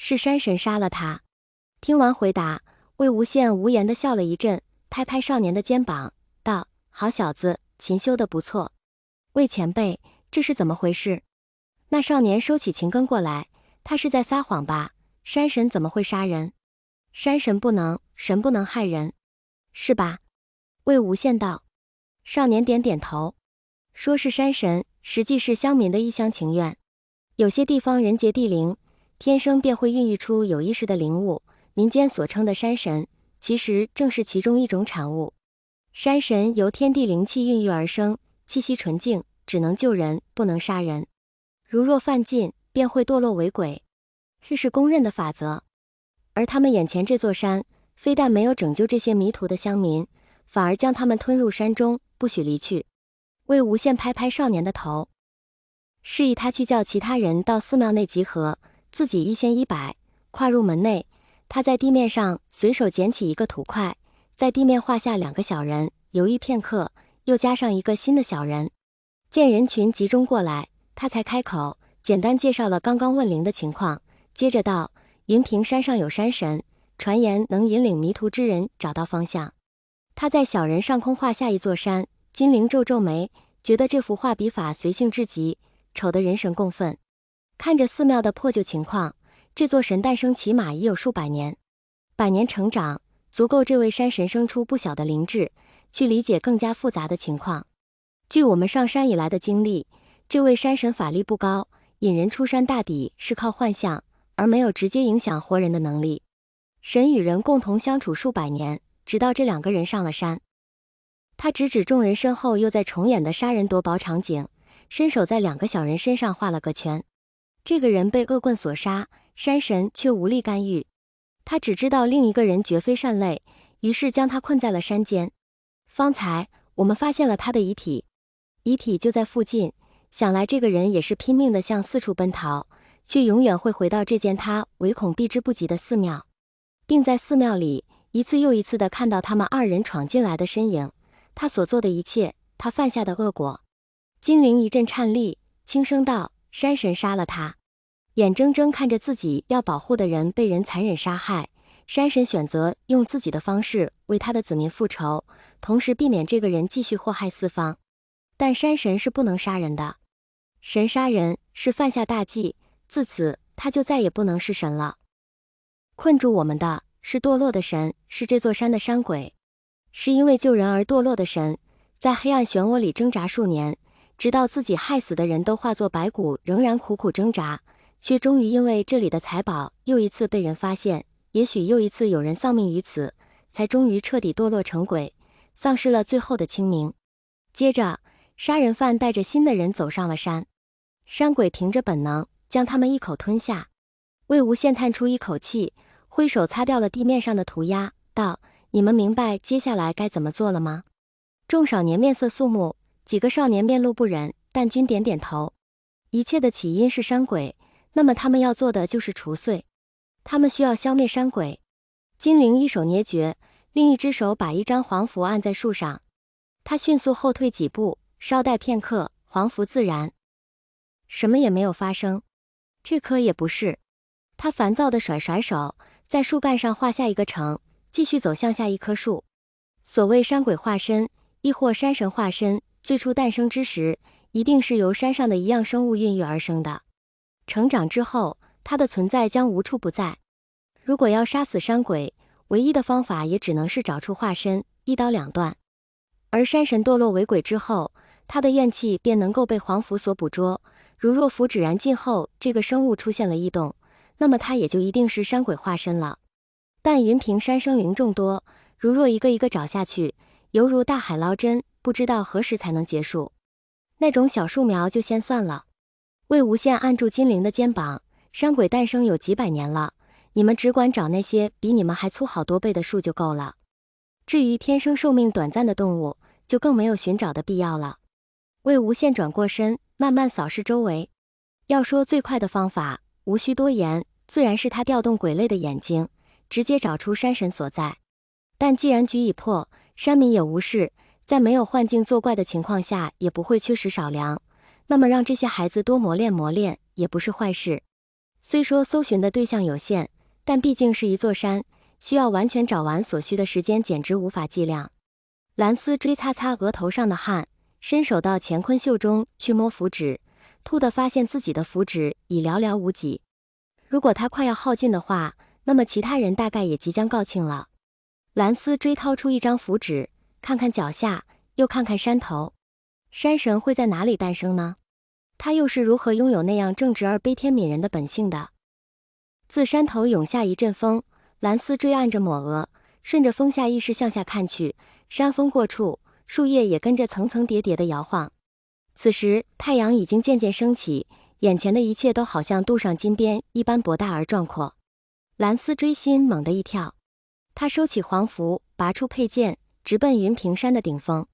是山神杀了他。听完回答，魏无羡无言地笑了一阵，拍拍少年的肩膀，道：好小子，琴修得不错。魏前辈，这是怎么回事？那少年收起琴根过来，他是在撒谎吧？山神怎么会杀人？山神不能，神不能害人，是吧？魏无羡道。少年点点头，说是山神，实际是乡民的一厢情愿。有些地方人杰地灵，天生便会孕育出有意识的灵物，民间所称的山神，其实正是其中一种产物。山神由天地灵气孕育而生，气息纯净，只能救人，不能杀人。如若犯禁，便会堕落为鬼，这是公认的法则。而他们眼前这座山，非但没有拯救这些迷途的乡民，反而将他们吞入山中，不许离去。魏无羡拍拍少年的头，示意他去叫其他人到寺庙内集合，自己一掀衣摆，跨入门内。他在地面上随手捡起一个土块，在地面画下2个小人，犹豫片刻，又加上一个新的小人。见人群集中过来，他才开口，简单介绍了刚刚问灵的情况，接着道：云平山上有山神，传言能引领迷途之人找到方向。他在小人上空画下一座山，金灵皱皱眉，觉得这幅画笔法随性至极，丑得人神共愤。看着寺庙的破旧情况，这座神诞生起码已有数百年，百年成长，足够这位山神生出不小的灵智，去理解更加复杂的情况。据我们上山以来的经历，这位山神法力不高，引人出山大抵是靠幻象，而没有直接影响活人的能力。神与人共同相处数百年，直到这2个人上了山。他指指众人身后又在重演的杀人夺宝场景，伸手在2个小人身上画了个圈。这个人被恶棍所杀，山神却无力干预。他只知道另一个人绝非善类，于是将他困在了山间。方才我们发现了他的遗体，遗体就在附近，想来这个人也是拼命地向四处奔逃，却永远会回到这间他唯恐避之不及的寺庙，并在寺庙里一次又一次地看到他们2人闯进来的身影，他所做的一切，他犯下的恶果。金灵一阵颤栗，轻声道：山神杀了他。眼睁睁看着自己要保护的人被人残忍杀害，山神选择用自己的方式为他的子民复仇，同时避免这个人继续祸害四方。但山神是不能杀人的，神杀人是犯下大忌，自此他就再也不能是神了。困住我们的是堕落的神，是这座山的山鬼，是因为救人而堕落的神，在黑暗漩涡里挣扎数年，直到自己害死的人都化作白骨，仍然苦苦挣扎，却终于因为这里的财宝又一次被人发现，也许又一次有人丧命于此，才终于彻底堕落成鬼，丧失了最后的清明。接着杀人犯带着新的人走上了山，山鬼凭着本能将他们一口吞下。魏无羡叹出一口气，挥手擦掉了地面上的涂鸦，道：你们明白接下来该怎么做了吗？众少年面色肃穆，几个少年面露不忍，但均点点头。一切的起因是山鬼，那么他们要做的就是除祟，他们需要消灭山鬼。金灵一手捏诀，另一只手把一张黄符按在树上，他迅速后退几步，稍待片刻，黄符自燃，什么也没有发生。这可也不是，他烦躁地甩甩手，在树干上画下一个城，继续走向下一棵树。所谓山鬼化身，亦或山神化身，最初诞生之时，一定是由山上的一样生物孕育而生的。成长之后，它的存在将无处不在。如果要杀死山鬼，唯一的方法也只能是找出化身，一刀两断。而山神堕落为鬼之后，他的怨气便能够被黄符所捕捉。如若符纸燃尽后，这个生物出现了异动，那么它也就一定是山鬼化身了。但云平山生灵众多，如若一个一个找下去，犹如大海捞针，不知道何时才能结束。那种小树苗就先算了。魏无羡按住金灵的肩膀，山鬼诞生有几百年了，你们只管找那些比你们还粗好多倍的树就够了。至于天生寿命短暂的动物，就更没有寻找的必要了。魏无羡转过身，慢慢扫视周围。要说最快的方法，无需多言，自然是他调动鬼类的眼睛，直接找出山神所在。但既然局已破，山民也无事，在没有幻境作怪的情况下，也不会缺食少粮，那么让这些孩子多磨练磨练，也不是坏事。虽说搜寻的对象有限，但毕竟是一座山，需要完全找完所需的时间简直无法计量。蓝丝追擦擦额头上的汗，伸手到乾坤袖中去摸符纸，突地发现自己的符纸已寥寥无几。如果他快要耗尽的话，那么其他人大概也即将告罄了。蓝丝追掏出一张符纸，看看脚下，又看看山头。山神会在哪里诞生呢？他又是如何拥有那样正直而悲天悯人的本性的？自山头涌下一阵风，蓝丝追按着抹额，顺着风下意识向下看去，山峰过处，树叶也跟着层层叠叠的摇晃。此时太阳已经渐渐升起，眼前的一切都好像镀上金边一般博大而壮阔。蓝丝锥心猛地一跳，他收起黄符，拔出佩剑，直奔云平山的顶峰。